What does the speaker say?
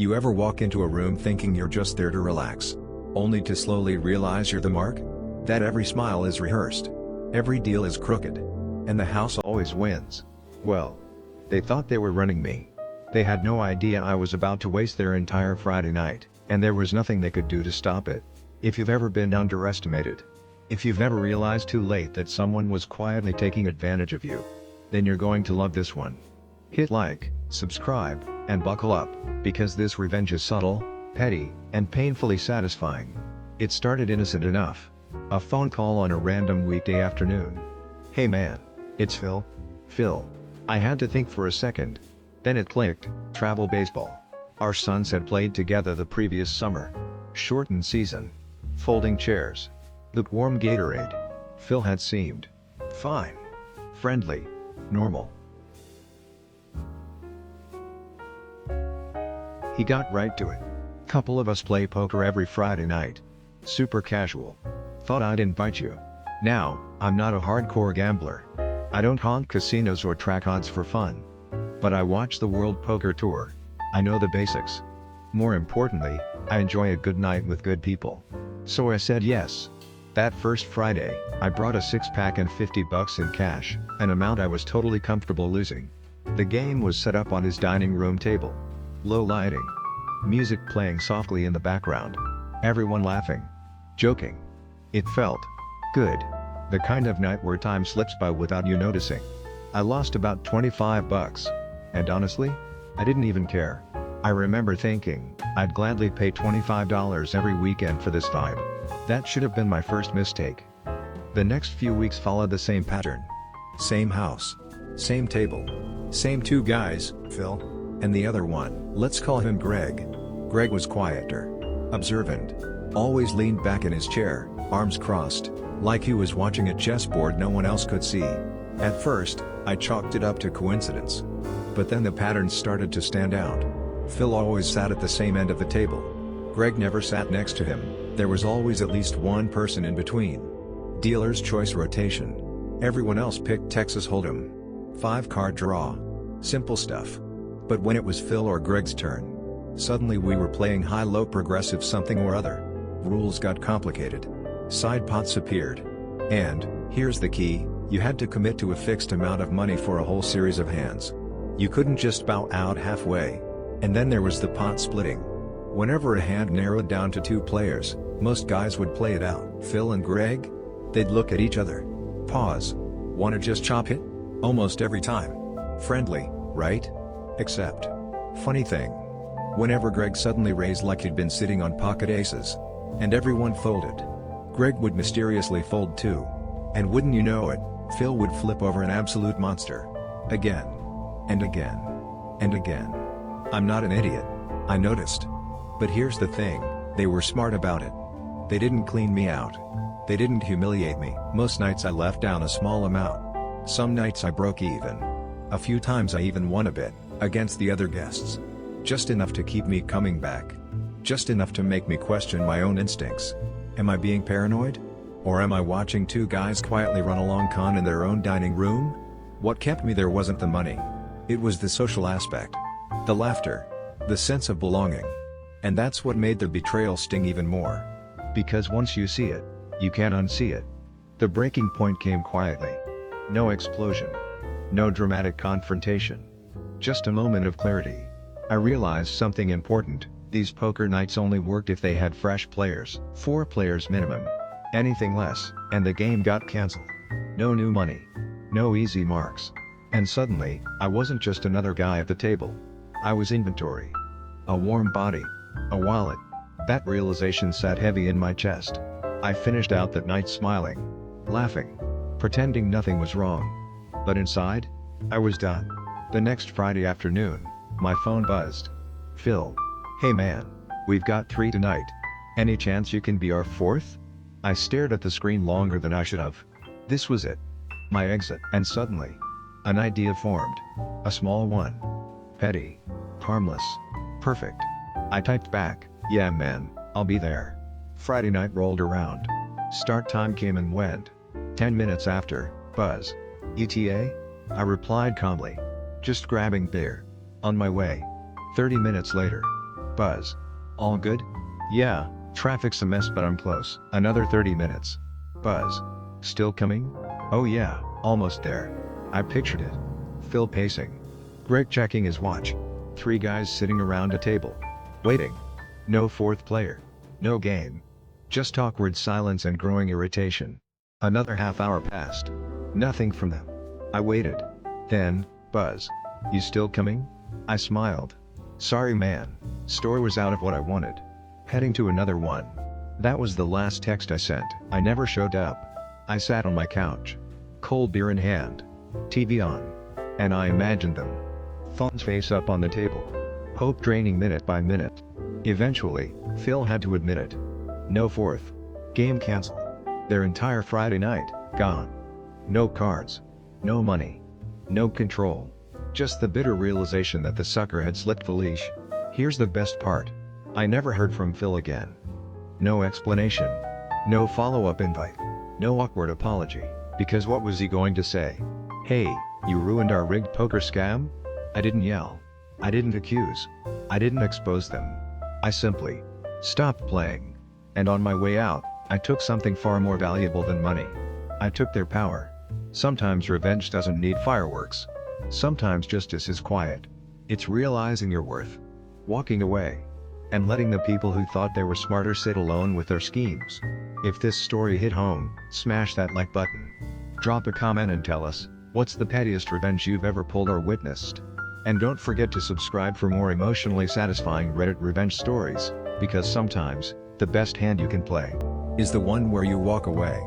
You ever walk into a room thinking you're just there to relax, only to slowly realize you're the mark? That every smile is rehearsed, every deal is crooked, and the house always wins. Well, they thought they were running me. They had no idea I was about to waste their entire Friday night, and there was nothing they could do to stop it. If you've ever been underestimated, if you've ever realized too late that someone was quietly taking advantage of you, then you're going to love this one. Hit like, subscribe, and buckle up, because this revenge is subtle, petty, and painfully satisfying. It started innocent enough. A phone call on a random weekday afternoon. "Hey man, it's Phil." Phil. I had to think for a second. Then it clicked, travel baseball. Our sons had played together the previous summer. Shortened season. Folding chairs. Lukewarm Gatorade. Phil had seemed fine. Friendly. Normal. He got right to it. Couple of us play poker every Friday night. Super casual. Thought I'd invite you. Now, I'm not a hardcore gambler. I don't haunt casinos or track odds for fun. But I watch the World Poker Tour. I know the basics. More importantly, I enjoy a good night with good people. So I said yes. That first Friday, I brought a six-pack and $50 in cash, an amount I was totally comfortable losing. The game was set up on his dining room table. Low lighting. Music playing softly in the background. Everyone laughing. Joking. It felt good. The kind of night where time slips by without you noticing. I lost about $25. And honestly, I didn't even care. I remember thinking, I'd gladly pay $25 every weekend for this vibe. That should have been my first mistake. The next few weeks followed the same pattern. Same house. Same table. Same two guys, Phil. And the other one, let's call him Greg. Greg was quieter. Observant. Always leaned back in his chair, arms crossed, like he was watching a chessboard no one else could see. At first, I chalked it up to coincidence. But then the patterns started to stand out. Phil always sat at the same end of the table. Greg never sat next to him. There was always at least one person in between. Dealer's choice rotation. Everyone else picked Texas Hold'em. 5-card draw. Simple stuff. But when it was Phil or Greg's turn, suddenly we were playing high-low progressive something or other. Rules got complicated. Side pots appeared. And, here's the key, you had to commit to a fixed amount of money for a whole series of hands. You couldn't just bow out halfway. And then there was the pot splitting. Whenever a hand narrowed down to 2 players, most guys would play it out. Phil and Greg? They'd look at each other. Pause. Wanna just chop it? Almost every time. Friendly, right? Except. Funny thing. Whenever Greg suddenly raised like he'd been sitting on pocket aces, and everyone folded, Greg would mysteriously fold too. And wouldn't you know it, Phil would flip over an absolute monster. Again. And again. And again. I'm not an idiot. I noticed. But here's the thing, they were smart about it. They didn't clean me out. They didn't humiliate me. Most nights I left down a small amount. Some nights I broke even. A few times I even won a bit, against the other guests. Just enough to keep me coming back. Just enough to make me question my own instincts. Am I being paranoid? Or am I watching 2 guys quietly run along con in their own dining room? What kept me there wasn't the money. It was the social aspect. The laughter. The sense of belonging. And that's what made the betrayal sting even more. Because once you see it, you can't unsee it. The breaking point came quietly. No explosion. No dramatic confrontation. Just a moment of clarity. I realized something important. These poker nights only worked if they had fresh players. 4 players minimum. Anything less, and the game got cancelled. No new money. No easy marks. And suddenly, I wasn't just another guy at the table. I was inventory. A warm body. A wallet. That realization sat heavy in my chest. I finished out that night smiling. Laughing. Pretending nothing was wrong. But inside, I was done. The next Friday afternoon, my phone buzzed. "Phil. Hey man. We've got 3 tonight. Any chance you can be our 4th? I stared at the screen longer than I should have. This was it. My exit. And suddenly, an idea formed. A small one. Petty. Harmless. Perfect. I typed back, "Yeah man, I'll be there." Friday night rolled around. Start time came and went. 10 minutes after, buzz. "ETA?" I replied calmly. "Just grabbing beer. On my way." 30 minutes later. Buzz. All good? Yeah, traffic's a mess but I'm close. Another 30 minutes. Buzz. Still coming? Oh yeah, almost there. I pictured it. Phil pacing. Greg checking his watch. 3 guys sitting around a table. Waiting. No fourth player. No game. Just awkward silence and growing irritation. Another half hour passed. Nothing from them. I waited. Then, Buzz. You still coming? I smiled. Sorry man. Store was out of what I wanted. Heading to another one. That was the last text I sent. I never showed up. I sat on my couch. Cold beer in hand. TV on. And I imagined them. Phones face up on the table. Hope draining minute by minute. Eventually, Phil had to admit it. No fourth. Game canceled. Their entire Friday night, gone. No cards. No money. No control. Just the bitter realization that the sucker had slipped the leash. Here's the best part. I never heard from Phil again. No explanation. No follow-up invite. No awkward apology. Because what was he going to say? Hey, you ruined our rigged poker scam? I didn't yell. I didn't accuse. I didn't expose them. I simply stopped playing. And on my way out, I took something far more valuable than money. I took their power. Sometimes revenge doesn't need fireworks. Sometimes justice is quiet. It's realizing your worth. Walking away. And letting the people who thought they were smarter sit alone with their schemes. If this story hit home, smash that like button. Drop a comment and tell us, what's the pettiest revenge you've ever pulled or witnessed? And don't forget to subscribe for more emotionally satisfying Reddit revenge stories, because sometimes, the best hand you can play is the one where you walk away.